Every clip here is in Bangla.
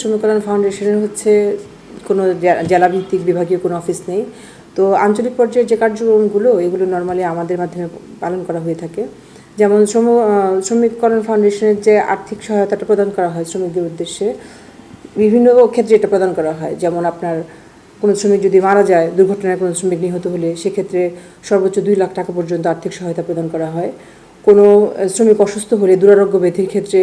শ্রমিক কল্যাণ ফাউন্ডেশনের কোনো জেলাভিত্তিক বিভাগীয় কোনো অফিস নেই। তো আঞ্চলিক পর্যায়ে যে কার্যক্রমগুলো এগুলো নর্মালি আমাদের মাধ্যমে পালন করা হয়ে থাকে। যেমন শ্রমিক কল্যাণ ফাউন্ডেশনের যে আর্থিক সহায়তাটা প্রদান করা হয় শ্রমিকদের উদ্দেশ্যে, বিভিন্ন ক্ষেত্রে এটা প্রদান করা হয়। যেমন আপনার কোনো শ্রমিক যদি মারা যায়, দুর্ঘটনায় কোনো শ্রমিক নিহত হলে সেক্ষেত্রে সর্বোচ্চ 2 লাখ টাকা পর্যন্ত আর্থিক সহায়তা প্রদান করা হয়। কোনো শ্রমিক অসুস্থ হলে দুরারোগ্য ব্যাধির ক্ষেত্রে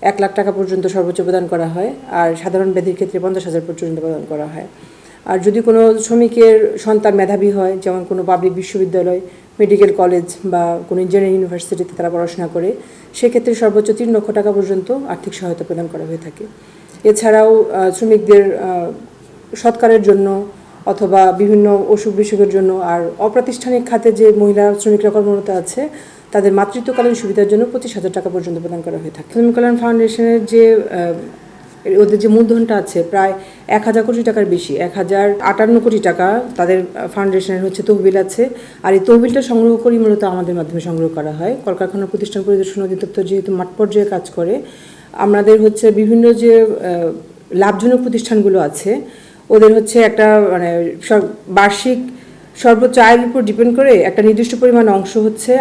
1 লাখ টাকা পর্যন্ত সর্বোচ্চ প্রদান করা হয়, আর সাধারণ ব্যাধির ক্ষেত্রে 50,000 পর্যন্ত প্রদান করা হয়। আর যদি কোনো শ্রমিকের সন্তান মেধাবী হয়, যেমন কোনো পাবলিক বিশ্ববিদ্যালয়, মেডিকেল কলেজ বা কোনো ইঞ্জিনিয়ারিং ইউনিভার্সিটিতে তারা পড়াশোনা করে, সেক্ষেত্রে সর্বোচ্চ 3 লক্ষ টাকা পর্যন্ত আর্থিক সহায়তা প্রদান করা হয়ে থাকে। এছাড়াও শ্রমিকদের সৎকারের জন্য অথবা বিভিন্ন অসুখ বিসুখের জন্য, আর অপ্রাতিষ্ঠানিক খাতে যে মহিলা শ্রমিকরা কর্মরত আছে তাদের মাতৃত্বকালীন সুবিধার জন্য 25,000 টাকা পর্যন্ত প্রদান করা হয়ে থাকে। শ্রমিক কল্যাণ ফাউন্ডেশনের ওদের যে মূলধনটা আছে প্রায় 1,000 কোটি টাকার বেশি, 1,058 কোটি টাকা তাদের ফাউন্ডেশনের তহবিল আছে। আর এই তহবিলটা সংগ্রহ করি মূলত আমাদের মাধ্যমে সংগ্রহ করা হয়। কলকারখানা প্রতিষ্ঠান পরিদর্শন অধিদপ্তর যেহেতু মাঠ পর্যায়ে কাজ করে, আমাদের বিভিন্ন যে লাভজনক প্রতিষ্ঠানগুলো আছে ওদের একটা বার্ষিক সর্বোচ্চ আয়ের উপর ডিপেন্ড করে একটা নির্দিষ্ট পরিমাণ অংশ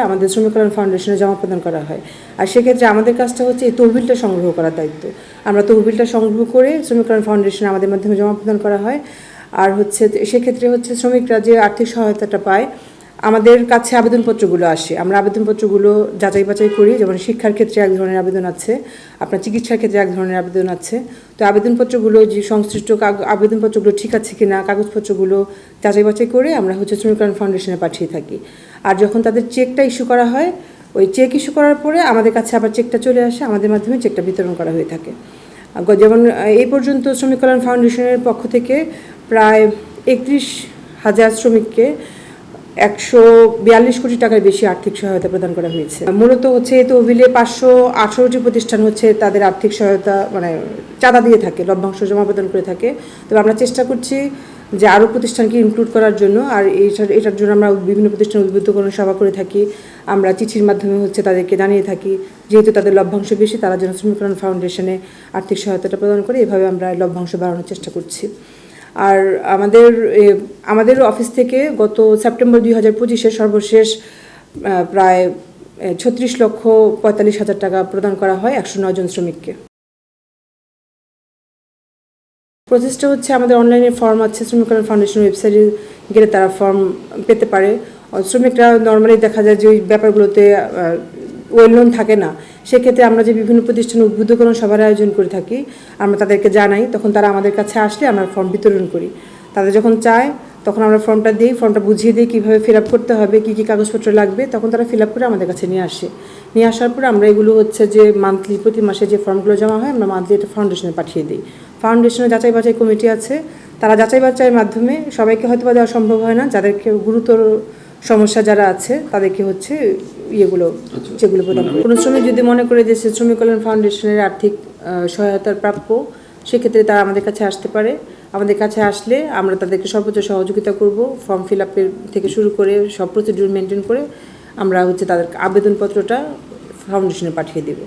আমাদের শ্রমিক কল্যাণ ফাউন্ডেশনে জমা প্রদান করা হয়। আর সেক্ষেত্রে আমাদের কাজটা এই তহবিলটা সংগ্রহ করার দায়িত্ব। আমরা তহবিলটা সংগ্রহ করে শ্রমিক কল্যাণ ফাউন্ডেশনে আমাদের মাধ্যমে জমা প্রদান করা হয়। আর সেক্ষেত্রে শ্রমিকরা যে আর্থিক সহায়তাটা পায়, আমাদের কাছে আবেদনপত্রগুলো আসে, আমরা আবেদনপত্রগুলো যাচাই বাছাই করি। যেমন শিক্ষার ক্ষেত্রে এক ধরনের আবেদন আছে, আপনার চিকিৎসার ক্ষেত্রে এক ধরনের আবেদন আছে। তো আবেদনপত্রগুলো যে সংশ্লিষ্ট আবেদনপত্রগুলো ঠিক আছে কিনা, কাগজপত্রগুলো যাচাই বাছাই করে আমরা শ্রমিক কল্যাণ ফাউন্ডেশনে পাঠিয়ে থাকি। আর যখন তাদের চেকটা ইস্যু করা হয়, ওই চেক ইস্যু করার পরে আমাদের কাছে আবার চেকটা চলে আসে, আমাদের মাধ্যমে চেকটা বিতরণ করা হয়ে থাকে। যেমন এই পর্যন্ত শ্রমিক কল্যাণ ফাউন্ডেশনের পক্ষ থেকে প্রায় 31,000 শ্রমিককে 142 কোটি টাকার বেশি আর্থিক সহায়তা প্রদান করা হয়েছে। মূলত এই তহবিলে 518টি প্রতিষ্ঠান তাদের আর্থিক সহায়তা চাঁদা দিয়ে থাকে, লভ্যাংশ জমা প্রদান করে থাকে। তবে আমরা চেষ্টা করছি যে আরও প্রতিষ্ঠানকে ইনক্লুড করার জন্য। আর এটার জন্য আমরা বিভিন্ন প্রতিষ্ঠান উদ্বুদ্ধকরণ সভা করে থাকি। আমরা চিঠির মাধ্যমে তাদেরকে জানিয়ে থাকি, যেহেতু তাদের লভ্যাংশ বেশি, তারা যেন শ্রমিক কল্যাণ ফাউন্ডেশনে আর্থিক সহায়তাটা প্রদান করে। এভাবে আমরা লভ্যাংশ বাড়ানোর চেষ্টা করছি। আর আমাদের অফিস থেকে গত সেপ্টেম্বর 2025-এ সর্বশেষ প্রায় 36,45,000 টাকা প্রদান করা হয় 109 জন শ্রমিককে। প্রসেসটা আমাদের অনলাইনে ফর্ম আছে, শ্রমিক কল্যাণ ফাউন্ডেশন ওয়েবসাইটে গেলে তারা ফর্ম পেতে পারে। শ্রমিকরা নর্মালি দেখা যায় যে ওই ব্যাপারগুলোতে ওয়েল নোন থাকে না। সেক্ষেত্রে আমরা যে বিভিন্ন প্রতিষ্ঠানে উদ্বুদ্ধকরণ সভার আয়োজন করে থাকি, আমরা তাদেরকে জানাই, তখন তারা আমাদের কাছে আসলে আমরা ফর্ম বিতরণ করি। তাদের যখন চায় তখন আমরা ফর্মটা দিই, ফর্মটা বুঝিয়ে দিই কীভাবে ফিল আপ করতে হবে, কী কী কাগজপত্র লাগবে। তখন তারা ফিল আপ করে আমাদের কাছে নিয়ে আসে। নিয়ে আসার পরে আমরা এগুলো যে মান্থলি, প্রতি মাসে যে ফর্মগুলো জমা হয় আমরা মান্থলি এটা ফাউন্ডেশনে পাঠিয়ে দিই। ফাউন্ডেশনে যাচাই বাছাই কমিটি আছে, তারা যাচাই বাছাইয়ের মাধ্যমে সবাইকে হয়তো দেওয়া সম্ভব হয় না, যাদেরকে গুরুতর সমস্যা যারা আছে তাদেরকে যেগুলো প্রদান করে। কোনো শ্রমিক যদি মনে করে যে সে শ্রমিক কল্যাণ ফাউন্ডেশনের আর্থিক সহায়তার প্রাপ্য, সেক্ষেত্রে তারা আমাদের কাছে আসতে পারে। আমাদের কাছে আসলে আমরা তাদেরকে সর্বোচ্চ সহযোগিতা করব। ফর্ম ফিল আপের থেকে শুরু করে সব প্রসিডিউর মেনটেন করে আমরা তাদের আবেদনপত্রটা ফাউন্ডেশনে পাঠিয়ে দেব।